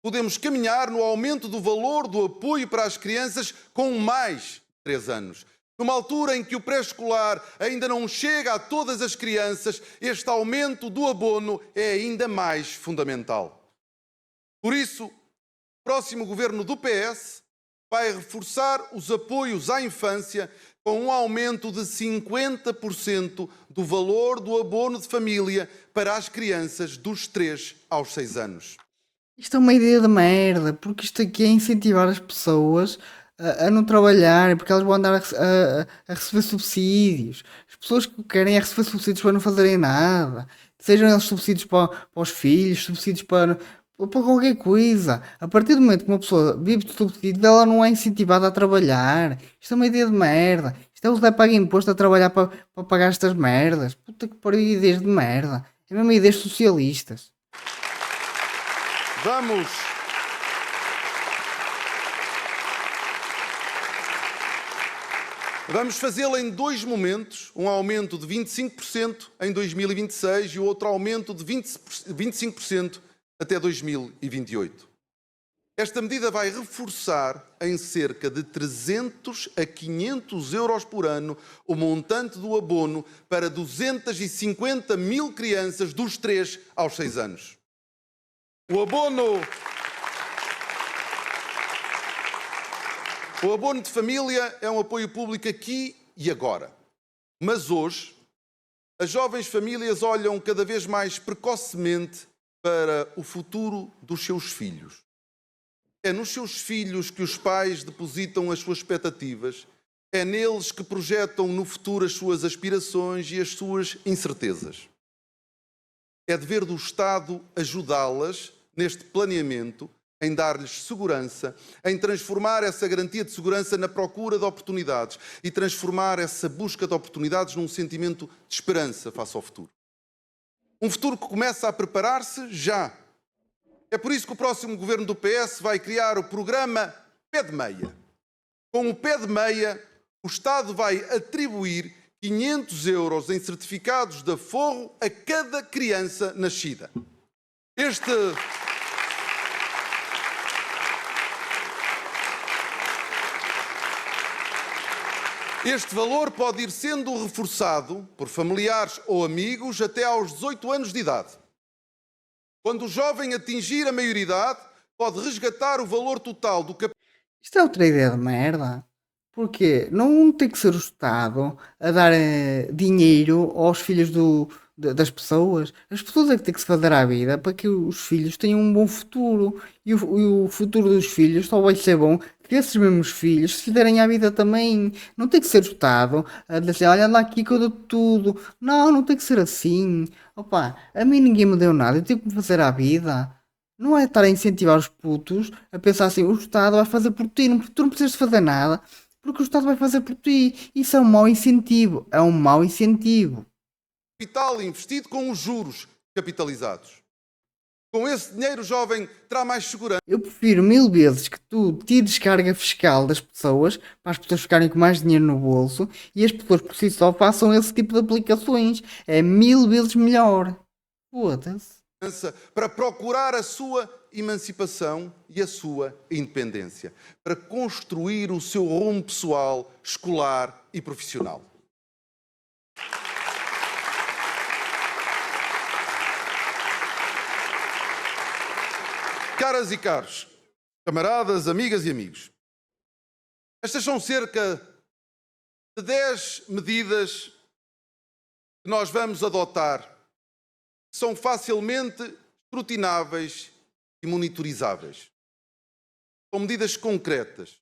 podemos caminhar no aumento do valor do apoio para as crianças com mais de 3 anos. Numa altura em que o pré-escolar ainda não chega a todas as crianças, este aumento do abono é ainda mais fundamental. Por isso, o próximo governo do PS vai reforçar os apoios à infância com um aumento de 50% do valor do abono de família para as crianças dos 3 aos 6 anos. Isto é uma ideia de merda, porque isto aqui é incentivar as pessoas a não trabalhar, porque elas vão andar a receber subsídios. As pessoas que querem é receber subsídios para não fazerem nada. Sejam eles subsídios para os filhos, subsídios para qualquer coisa. A partir do momento que uma pessoa vive de subsídios, ela não é incentivada a trabalhar. Isto é uma ideia de merda. Isto é o Zé paga imposto a trabalhar para pagar estas merdas. Puta que pariu, ideias de merda. É mesmo ideias socialistas. Vamos fazê-lo em 2 momentos, um aumento de 25% em 2026 e o outro aumento de 25% até 2028. Esta medida vai reforçar em cerca de 300 a 500 euros por ano o montante do abono para 250 mil crianças dos 3 aos 6 anos. O abono de família é um apoio público aqui e agora. Mas hoje, as jovens famílias olham cada vez mais precocemente para o futuro dos seus filhos. É nos seus filhos que os pais depositam as suas expectativas. É neles que projetam no futuro as suas aspirações e as suas incertezas. É dever do Estado ajudá-las neste planeamento, em dar-lhes segurança, em transformar essa garantia de segurança na procura de oportunidades e transformar essa busca de oportunidades num sentimento de esperança face ao futuro. Um futuro que começa a preparar-se já. É por isso que o próximo governo do PS vai criar o programa Pé de Meia. Com o Pé de Meia, o Estado vai atribuir 500 euros em certificados de aforro a cada criança nascida. Este valor pode ir sendo reforçado por familiares ou amigos até aos 18 anos de idade. Quando o jovem atingir a maioridade, pode resgatar o valor total do capital. Isto é outra ideia de merda. Porque não tem que ser o Estado a dar dinheiro aos filhos das pessoas. As pessoas é que têm que se fazer à vida para que os filhos tenham um bom futuro. E o futuro dos filhos só vai ser bom que esses mesmos filhos se lhe derem à vida também. Não tem que ser o Estado a dizer, olha lá aqui que eu dou tudo. Não, não tem que ser assim. Opa, a mim ninguém me deu nada, eu tenho que me fazer à vida. Não é estar a incentivar os putos a pensar assim, o Estado vai fazer por ti, tu não precisas de fazer nada, porque o Estado vai fazer por ti. Isso é um mau incentivo, é um mau incentivo. Capital investido com os juros capitalizados. Com esse dinheiro, o jovem terá mais segurança. Eu prefiro 1000 vezes que tu tires carga fiscal das pessoas, para as pessoas ficarem com mais dinheiro no bolso, e as pessoas por si só façam esse tipo de aplicações. É 1000 vezes melhor. Foda-se. Para procurar a sua emancipação e a sua independência, para construir o seu rumo pessoal, escolar e profissional. Caras e caros, camaradas, amigas e amigos, estas são cerca de 10 medidas que nós vamos adotar, que são facilmente escrutináveis e monitorizáveis. São medidas concretas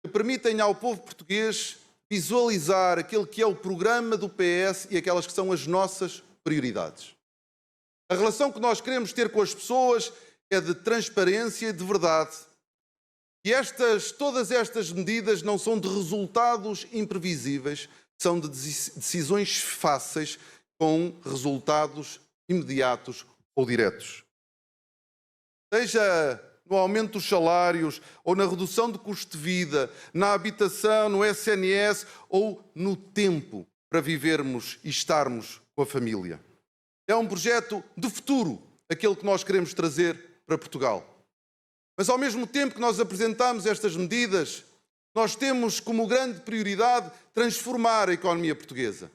que permitem ao povo português visualizar aquele que é o programa do PS e aquelas que são as nossas prioridades. A relação que nós queremos ter com as pessoas é de transparência e de verdade. E todas estas medidas não são de resultados imprevisíveis, são de decisões fáceis com resultados imediatos ou diretos. Seja no aumento dos salários, ou na redução do custo de vida, na habitação, no SNS, ou no tempo para vivermos e estarmos com a família. É um projeto de futuro, aquele que nós queremos trazer para Portugal. Mas ao mesmo tempo que nós apresentamos estas medidas, nós temos como grande prioridade transformar a economia portuguesa.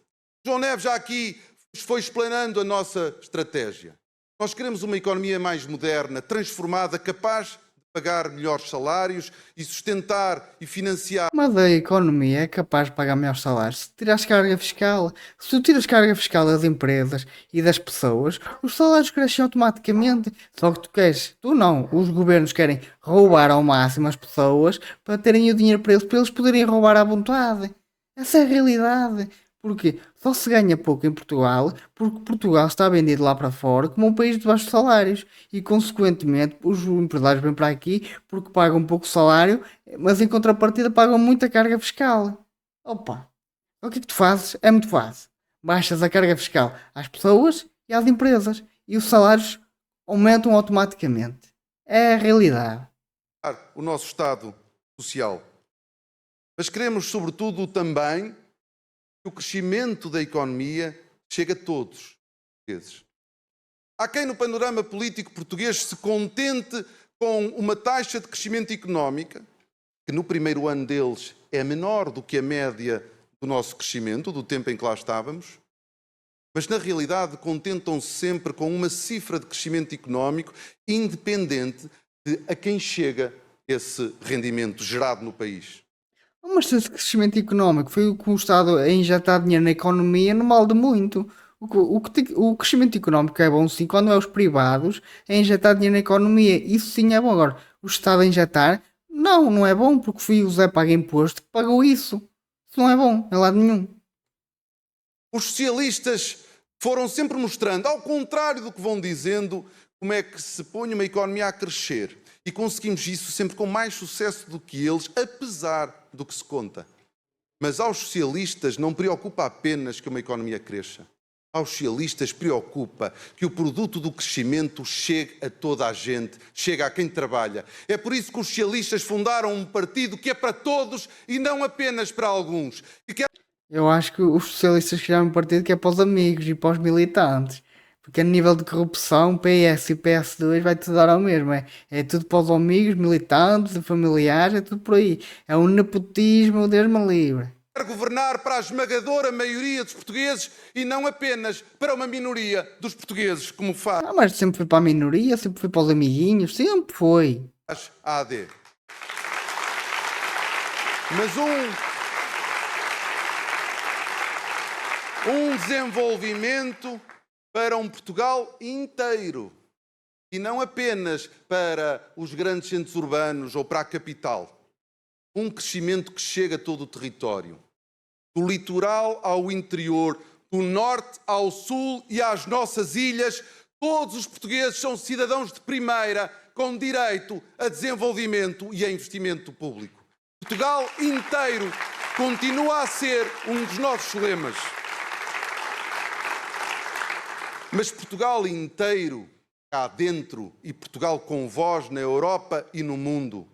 João Neves já aqui foi explanando a nossa estratégia. Nós queremos uma economia mais moderna, transformada, capaz de pagar melhores salários e sustentar e financiar. Mas a economia é capaz de pagar melhores salários se tirares carga fiscal. Se tu tiras carga fiscal das empresas e das pessoas, os salários crescem automaticamente. Só que tu queres, tu não, os governos querem roubar ao máximo as pessoas para terem o dinheiro para eles poderem roubar à vontade. Essa é a realidade. Porque só se ganha pouco em Portugal porque Portugal está vendido lá para fora como um país de baixos salários e, consequentemente, os empresários vêm para aqui porque pagam pouco salário, mas em contrapartida pagam muita carga fiscal. Opa, o que é que tu fazes? É muito fácil. Baixas a carga fiscal às pessoas e às empresas e os salários aumentam automaticamente. É a realidade. O nosso Estado Social. Mas queremos, sobretudo, também que o crescimento da economia chegue a todos os portugueses. Há quem no panorama político português se contente com uma taxa de crescimento económica, que no primeiro ano deles é menor do que a média do nosso crescimento, do tempo em que lá estávamos, mas na realidade contentam-se sempre com uma cifra de crescimento económico independente de a quem chega esse rendimento gerado no país. Mas se esse crescimento económico foi o que o Estado a injetar dinheiro na economia, não vale de muito. O crescimento económico é bom sim quando é os privados a injetar dinheiro na economia. Isso sim é bom. Agora, o Estado a injetar, não, não é bom, porque foi o Zé Paga Imposto que pagou isso. Isso não é bom, em lado nenhum. Os socialistas foram sempre mostrando, ao contrário do que vão dizendo, como é que se põe uma economia a crescer. E conseguimos isso sempre com mais sucesso do que eles, apesar do que se conta. Mas aos socialistas não preocupa apenas que uma economia cresça. Aos socialistas preocupa que o produto do crescimento chegue a toda a gente, chegue a quem trabalha. É por isso que os socialistas fundaram um partido que é para todos e não apenas para alguns. Eu acho que os socialistas criaram um partido que é para os amigos e para os militantes. Porque a nível de corrupção, PS e PS2 vai tudo dar ao mesmo. É tudo para os amigos, militantes, familiares, é tudo por aí. É um nepotismo, Deus me livre. quer governar para a esmagadora maioria dos portugueses e não apenas para uma minoria dos portugueses, como faz Ah, mas sempre foi para a minoria, sempre foi para os amiguinhos, sempre foi. a AD. Mas um desenvolvimento para um Portugal inteiro e não apenas para os grandes centros urbanos ou para a capital. Um crescimento que chega a todo o território, do litoral ao interior, do norte ao sul e às nossas ilhas. Todos os portugueses são cidadãos de primeira, com direito a desenvolvimento e a investimento público. Portugal inteiro continua a ser um dos nossos lemas. Mas Portugal inteiro, cá dentro, e Portugal com voz na Europa e no mundo.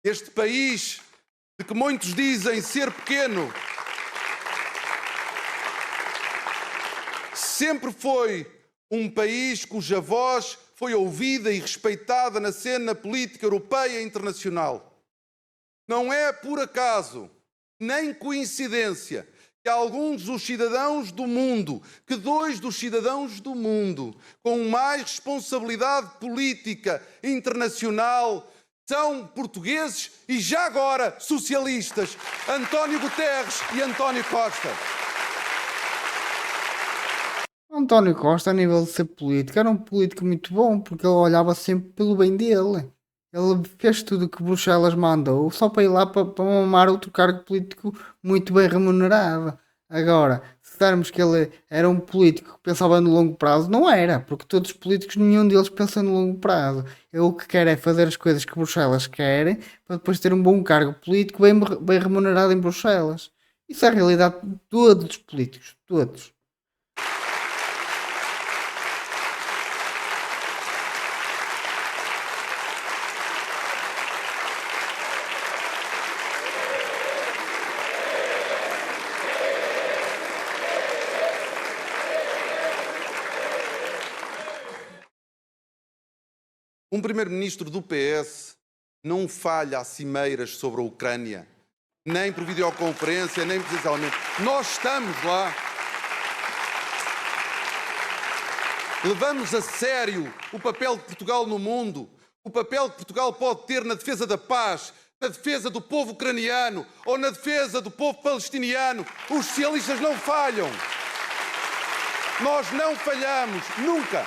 Este país, de que muitos dizem ser pequeno, sempre foi um país cuja voz foi ouvida e respeitada na cena política europeia e internacional. Não é por acaso, nem coincidência, que alguns dos cidadãos do mundo, que 2 dos cidadãos do mundo com mais responsabilidade política internacional são portugueses e já agora socialistas, António Guterres e António Costa. António Costa, a nível de ser político, era um político muito bom, porque ele olhava sempre pelo bem dele. Ele fez tudo o que Bruxelas mandou só para ir lá para mamar outro cargo político muito bem remunerado. Agora, se darmos que ele era um político que pensava no longo prazo, não era, porque todos os políticos, nenhum deles pensa no longo prazo. Ele o que quer é fazer as coisas que Bruxelas quer para depois ter um bom cargo político bem remunerado em Bruxelas. Isso é a realidade de todos os políticos, todos. Um primeiro-ministro do PS não falha a cimeiras sobre a Ucrânia, nem por videoconferência, nem presencialmente. Nós estamos lá. Levamos a sério o papel de Portugal no mundo, o papel que Portugal pode ter na defesa da paz, na defesa do povo ucraniano ou na defesa do povo palestiniano. Os socialistas não falham. Nós não falhamos, nunca.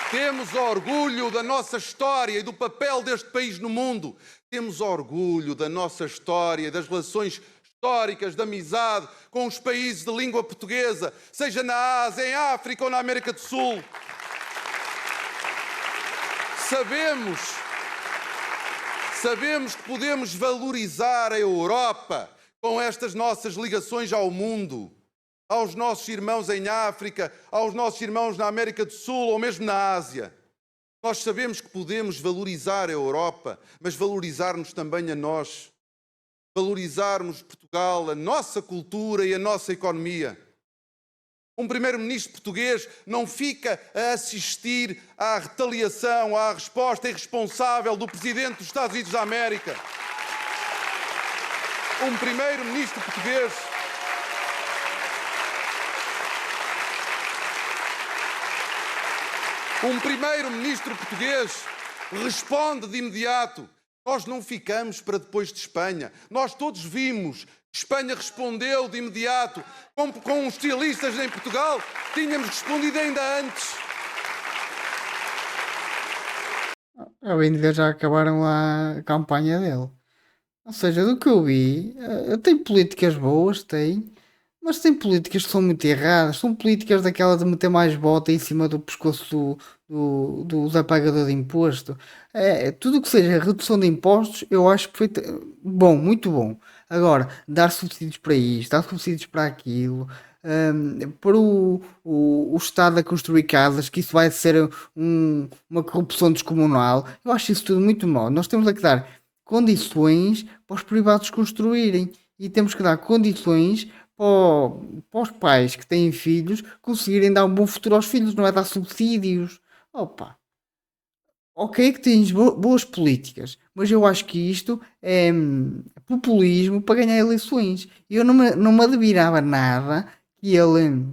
Temos orgulho da nossa história e do papel deste país no mundo. Temos orgulho da nossa história, das relações históricas de amizade com os países de língua portuguesa, seja na Ásia, em África ou na América do Sul. Sabemos que podemos valorizar a Europa com estas nossas ligações ao mundo, aos nossos irmãos em África, aos nossos irmãos na América do Sul ou mesmo na Ásia. Nós sabemos que podemos valorizar a Europa, mas valorizar-nos também a nós. Valorizarmos Portugal, a nossa cultura e a nossa economia. Um primeiro-ministro português não fica a assistir à retaliação, à resposta irresponsável do presidente dos Estados Unidos da América. Um primeiro-ministro português responde de imediato. Nós não ficamos para depois de Espanha. Nós todos vimos. Espanha respondeu de imediato. Com os socialistas em Portugal, tínhamos respondido ainda antes. A bem de ver, já acabaram a campanha dele. Ou seja, do que eu vi, tem políticas boas, tem, mas tem políticas que são muito erradas. São políticas daquela de meter mais bota em cima do pescoço do Zé Pagador de imposto. Tudo que seja redução de impostos, eu acho bom, muito bom. Agora, dar subsídios para isto, dar subsídios para aquilo, pôr o Estado a construir casas, que isso vai ser uma corrupção descomunal. Eu acho isso tudo muito mau. Nós temos que dar condições para os privados construírem e temos que dar condições para os pais que têm filhos conseguirem dar um bom futuro aos filhos, não é dar subsídios. Opa, ok que tens boas políticas, mas eu acho que isto é populismo para ganhar eleições. Eu não me admirava nada que ele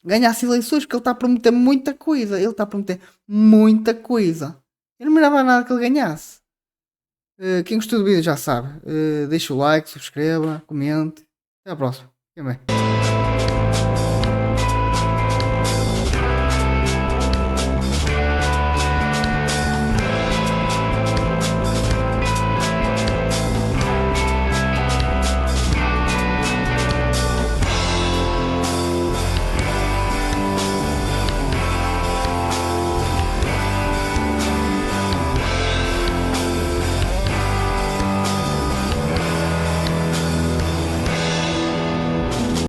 ganhasse eleições, porque ele está a prometer muita coisa. Ele está a prometer muita coisa. Eu não me admirava nada que ele ganhasse. Quem gostou do vídeo já sabe. Deixa o like, subscreva, comente. Até à próxima. Fiquem bem.